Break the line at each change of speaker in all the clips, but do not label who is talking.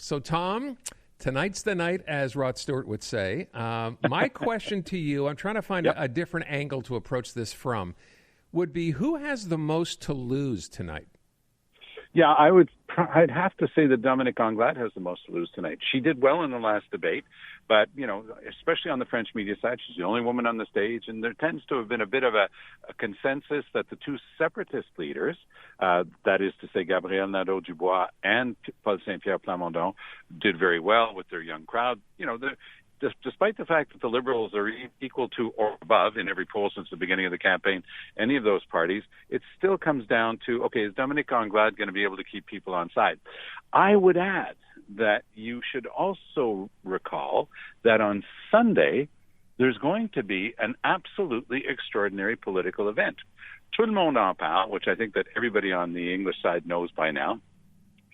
So, Tom, tonight's the night, as Rod Stewart would say. My question to you, I'm trying to find a different angle to approach this from, would be who has the most to lose tonight?
Yeah, I'd have to say that Dominique Anglade has the most to lose tonight. She did well in the last debate, but, especially on the French media side, she's the only woman on the stage, and there tends to have been a bit of a consensus that the two separatist leaders, that is to say Gabrielle Nadeau-Dubois and Paul Saint-Pierre Plamondon, did very well with their young crowd. Despite the fact that the Liberals are equal to or above in every poll since the beginning of the campaign, any of those parties, it still comes down to, okay, is Dominique Anglade going to be able to keep people on side? I would add that you should also recall that on Sunday, there's going to be an absolutely extraordinary political event. Tout le monde en parle, which I think that everybody on the English side knows by now,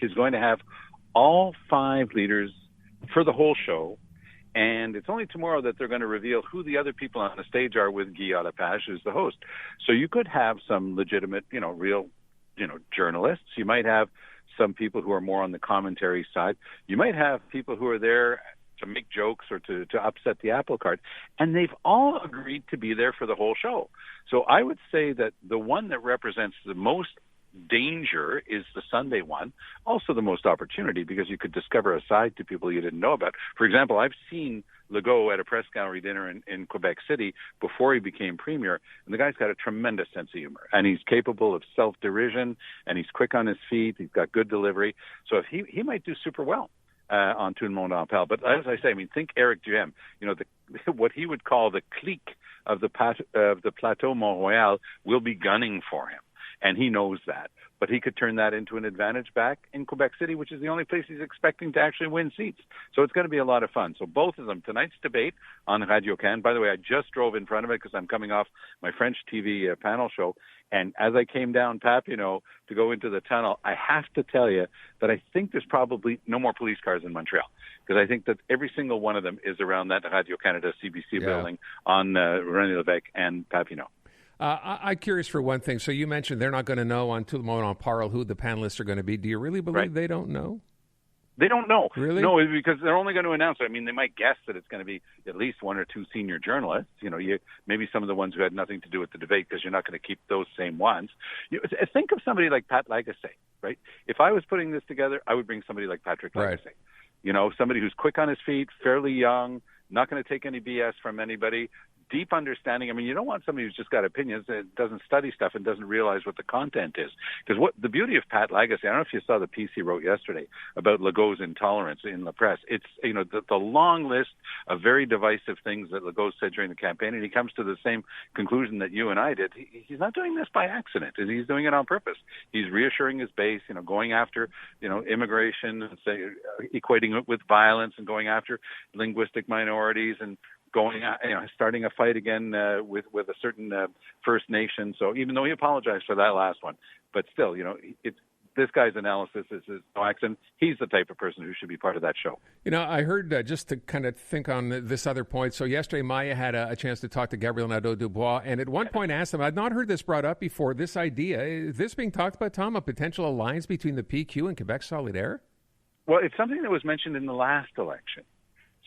is going to have all five leaders for the whole show. And it's only tomorrow that they're going to reveal who the other people on the stage are with Guy Lepage, who's the host. So you could have some legitimate, real, journalists. You might have some people who are more on the commentary side. You might have people who are there to make jokes or to upset the apple cart. And they've all agreed to be there for the whole show. So I would say that the one that represents the most danger is the Sunday one, also the most opportunity because you could discover a side to people you didn't know about. For example, I've seen Legault at a press gallery dinner in Quebec City before he became premier, and the guy's got a tremendous sense of humor, and he's capable of self-derision, and he's quick on his feet, he's got good delivery, so if he might do super well on Tout le monde en parle. But as I say, think Eric Duhem, what he would call the clique of the Plateau Mont-Royal will be gunning for him. And he knows that. But he could turn that into an advantage back in Quebec City, which is the only place he's expecting to actually win seats. So it's going to be a lot of fun. So both of them, tonight's debate on Radio Can. By the way, I just drove in front of it because I'm coming off my French TV panel show. And as I came down Papineau to go into the tunnel, I have to tell you that I think there's probably no more police cars in Montreal. Because I think that every single one of them is around that Radio Canada CBC building on René Lévesque and Papineau.
I'm curious for one thing. So you mentioned they're not going to know on Tout le monde en parle who the panelists are going to be. Do you really believe they don't know?
They don't know.
Really?
No, because they're only going to announce it. I mean, they might guess that it's going to be at least one or two senior journalists. Maybe some of the ones who had nothing to do with the debate because you're not going to keep those same ones. Think of somebody like Pat Lagacé, right? If I was putting this together, I would bring somebody like Patrick Lagacé. Right. Somebody who's quick on his feet, fairly young, not going to take any BS from anybody, deep understanding. I mean, you don't want somebody who's just got opinions and doesn't study stuff and doesn't realize what the content is. Because what the beauty of Pat Lagacé, I don't know if you saw the piece he wrote yesterday about Legault's intolerance in La Presse. It's, the long list of very divisive things that Legault said during the campaign, and he comes to the same conclusion that you and I did. He's not doing this by accident. He's doing it on purpose. He's reassuring his base, going after, immigration and equating it with violence and going after linguistic minorities and starting a fight again with a certain First Nation. So even though he apologized for that last one, but still, this guy's analysis is no accident. He's the type of person who should be part of that show.
I heard, just to kind of think on this other point, so yesterday Maya had a chance to talk to Gabrielle Nadeau-Dubois, and at one point asked him, I'd not heard this brought up before, this idea, is this being talked about, Tom, a potential alliance between the PQ and Quebec Solidaire?
Well, it's something that was mentioned in the last election.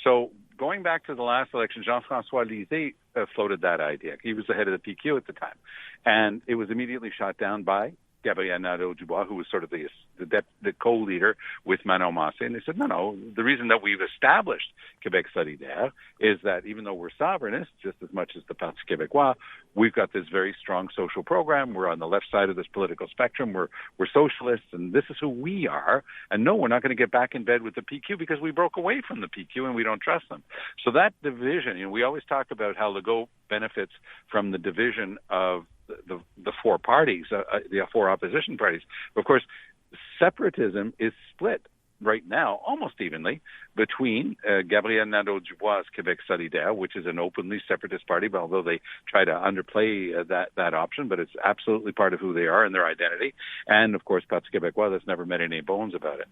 So going back to the last election, Jean-François Lisée floated that idea. He was the head of the PQ at the time. And it was immediately shot down by Gabrielle Nadeau-Dubois, who was sort of the co-leader with Manon Massé. And they said, no, the reason that we've established Québec Solidaire is that even though we're sovereignists, just as much as the Parti Québécois, we've got this very strong social program. We're on the left side of this political spectrum. We're socialists, and this is who we are. And no, we're not going to get back in bed with the PQ because we broke away from the PQ and we don't trust them. So that division, we always talk about how Legault benefits from the division of the four parties, the four opposition parties. Of course, separatism is split right now almost evenly between Gabrielle Nadeau-Dubois' Québec Solidaire, which is an openly separatist party, but although they try to underplay that option, but it's absolutely part of who they are and their identity, and of course Parti Québécois that's never made any bones about it.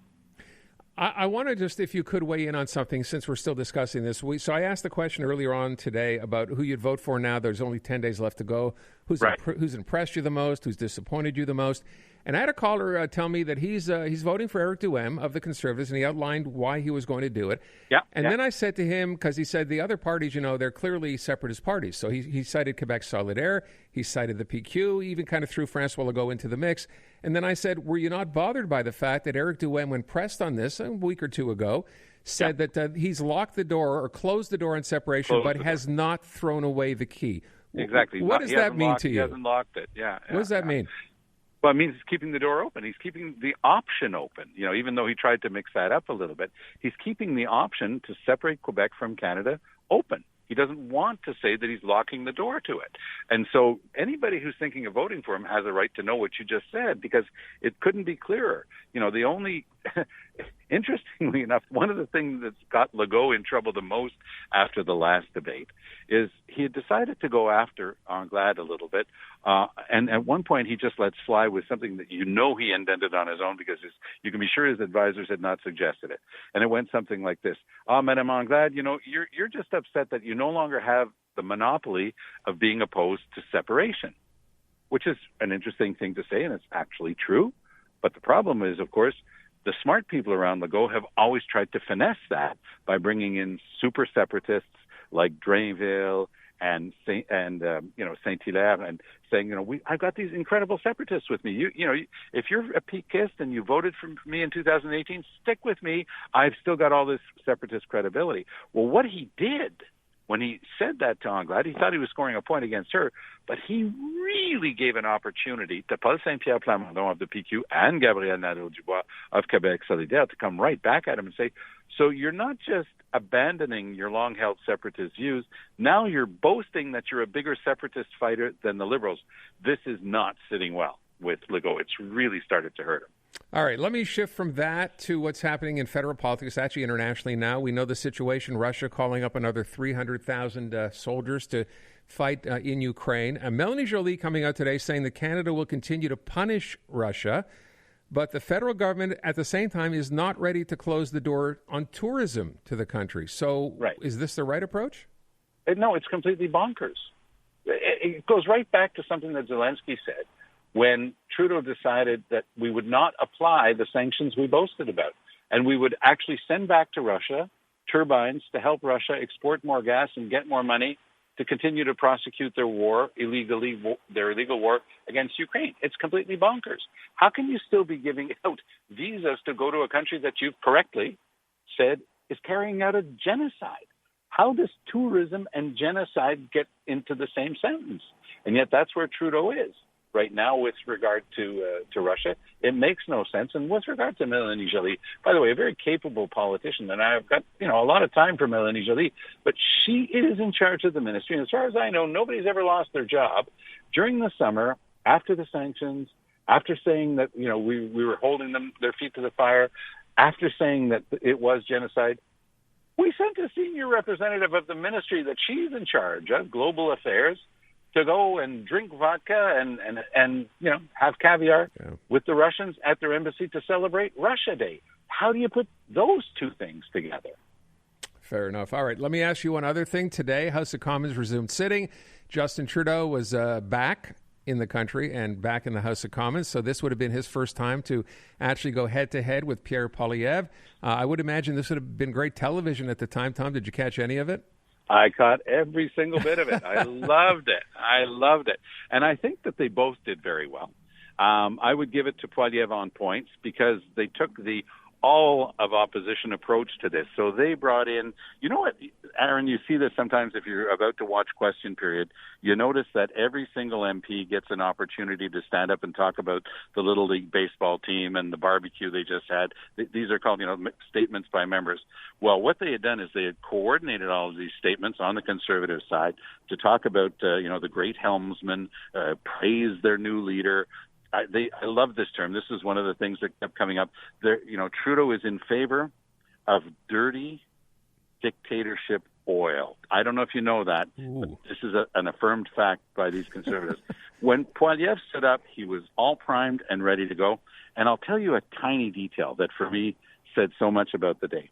I want to just, if you could weigh in on something since we're still discussing this. So I asked the question earlier on today about who you'd vote for now. There's only 10 days left to go. Who's impressed you the most? Who's disappointed you the most? And I had a caller tell me that he's voting for Eric Duhem of the Conservatives, and he outlined why he was going to do it. And then I said to him, because he said the other parties, they're clearly separatist parties. So he cited Quebec Solidaire, he cited the PQ, even kind of threw François Legault into the mix. And then I said, were you not bothered by the fact that Eric Duhem, when pressed on this a week or two ago, said that he's locked the door or closed the door on separation, but has not thrown away the key?
Exactly.
What does that mean to you?
He hasn't locked it.
What does that mean?
Well, it means he's keeping the door open. He's keeping the option open. Even though he tried to mix that up a little bit, he's keeping the option to separate Quebec from Canada open. He doesn't want to say that he's locking the door to it. And so anybody who's thinking of voting for him has a right to know what you just said, because it couldn't be clearer. The only, interestingly enough, one of the things that's got Legault in trouble the most after the last debate is he had decided to go after Anglade a little bit. And at one point he just lets fly with something that he invented on his own, because you can be sure his advisors had not suggested it. And it went something like this. Madame Anglade, you're just upset that you no longer have the monopoly of being opposed to separation, which is an interesting thing to say, and it's actually true. But the problem is, of course, the smart people around Legault have always tried to finesse that by bringing in super separatists like Drainville and Saint-Hilaire, and saying, I've got these incredible separatists with me. If you're a Pequist and you voted for me in 2018, stick with me. I've still got all this separatist credibility. Well, what he did when he said that to Anglade, he thought he was scoring a point against her, but he really gave an opportunity to Paul Saint-Pierre Plamondon of the PQ and Gabriel Nadeau-Dubois of Quebec Solidaire to come right back at him and say, so you're not just abandoning your long-held separatist views, now you're boasting that you're a bigger separatist fighter than the Liberals. This is not sitting well with Legault. It's really started to hurt him.
All right, let me shift from that to what's happening in federal politics, actually internationally now. We know the situation, Russia calling up another 300,000 soldiers to fight in Ukraine. Melanie Joly coming out today saying that Canada will continue to punish Russia, but the federal government at the same time is not ready to close the door on tourism to the country. So Is this the right approach?
No, it's completely bonkers. It goes right back to something that Zelensky said when Trudeau decided that we would not apply the sanctions we boasted about, and we would actually send back to Russia turbines to help Russia export more gas and get more money to continue to prosecute their illegal war against Ukraine. It's completely bonkers. How can you still be giving out visas to go to a country that you've correctly said is carrying out a genocide? How does tourism and genocide get into the same sentence? And yet that's where Trudeau is right now with regard to Russia. It makes no sense. And with regard to Melanie Joly, by the way, a very capable politician, and I've got a lot of time for Melanie Joly, but she is in charge of the ministry. And as far as I know, nobody's ever lost their job. During the summer, after the sanctions, after saying that we were holding their feet to the fire, after saying that it was genocide, we sent a senior representative of the ministry that she's in charge of, global affairs, to go and drink vodka and have caviar with the Russians at their embassy to celebrate Russia Day. How do you put those two things together?
Fair enough. All right, let me ask you one other thing. Today, House of Commons resumed sitting. Justin Trudeau was back in the country and back in the House of Commons, so this would have been his first time to actually go head-to-head with Pierre Poilievre. I would imagine this would have been great television at the time. Tom, did you catch any of it?
I caught every single bit of it. I loved it. And I think that they both did very well. I would give it to Poilievre on points because they took the all of opposition approach to this. So they brought in, what, Aaron, you see this sometimes if you're about to watch Question Period, you notice that every single MP gets an opportunity to stand up and talk about the Little League baseball team and the barbecue they just had. These are called, statements by members. Well, what they had done is they had coordinated all of these statements on the Conservative side to talk about, the great helmsman, praise their new leader. I love this term. This is one of the things that kept coming up. Trudeau is in favor of dirty dictatorship oil. I don't know if you know that, but this is an affirmed fact by these Conservatives. When Poilievre stood up, he was all primed and ready to go. And I'll tell you a tiny detail that for me said so much about the day.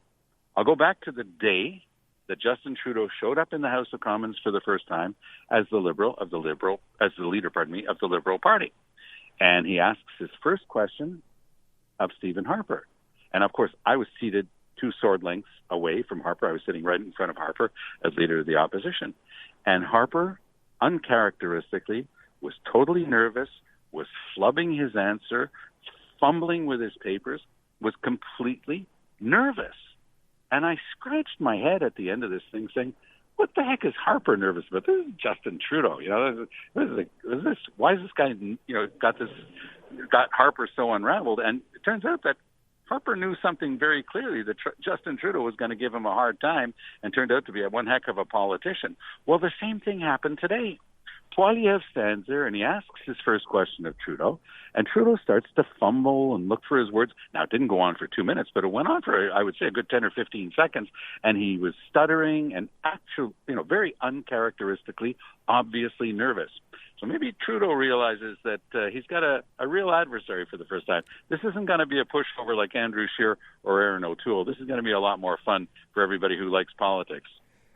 I'll go back to the day that Justin Trudeau showed up in the House of Commons for the first time as the leader of the Liberal Party. And he asks his first question of Stephen Harper. And, of course, I was seated 2 sword lengths away from Harper. I was sitting right in front of Harper as leader of the opposition. And Harper, uncharacteristically, was totally nervous, was flubbing his answer, fumbling with his papers, was completely nervous. And I scratched my head at the end of this thing saying, what the heck is Harper nervous about? This is Justin Trudeau. Why is this guy, got Harper so unraveled? And it turns out that Harper knew something very clearly, that Justin Trudeau was going to give him a hard time, and turned out to be one heck of a politician. Well, the same thing happened today. Poilievre stands there and he asks his first question of Trudeau, and Trudeau starts to fumble and look for his words. Now, it didn't go on for 2 minutes, but it went on for, I would say, a good 10 or 15 seconds, and he was stuttering and actually, very uncharacteristically, obviously nervous. So maybe Trudeau realizes that he's got a real adversary for the first time. This isn't going to be a pushover like Andrew Scheer or Erin O'Toole. This is going to be a lot more fun for everybody who likes politics.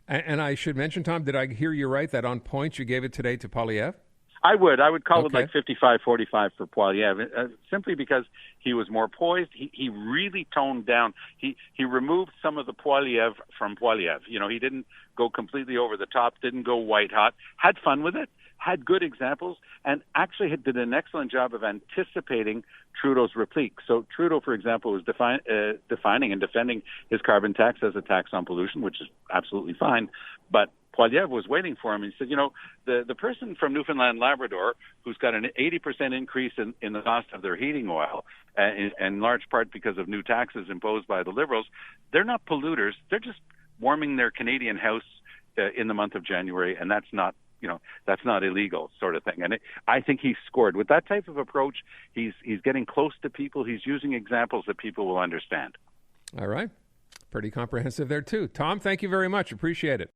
And I should mention, Tom, did I hear you right that on points you gave it today to Poilievre?
I would call it like 55-45 for Poilievre, simply because he was more poised. He really toned down. He removed some of the Poilievre from Poilievre. He didn't go completely over the top, didn't go white hot, had fun with it, had good examples, and actually did an excellent job of anticipating Trudeau's replique. So Trudeau, for example, was defining and defending his carbon tax as a tax on pollution, which is absolutely fine. But Poilievre was waiting for him. He said, the person from Newfoundland, Labrador, who's got an 80% increase in the cost of their heating oil, in large part because of new taxes imposed by the Liberals, they're not polluters. They're just warming their Canadian house in the month of January, and that's not illegal, sort of thing. And I think he's scored. With that type of approach, he's getting close to people. He's using examples that people will understand.
All right. Pretty comprehensive there, too. Tom, thank you very much. Appreciate it.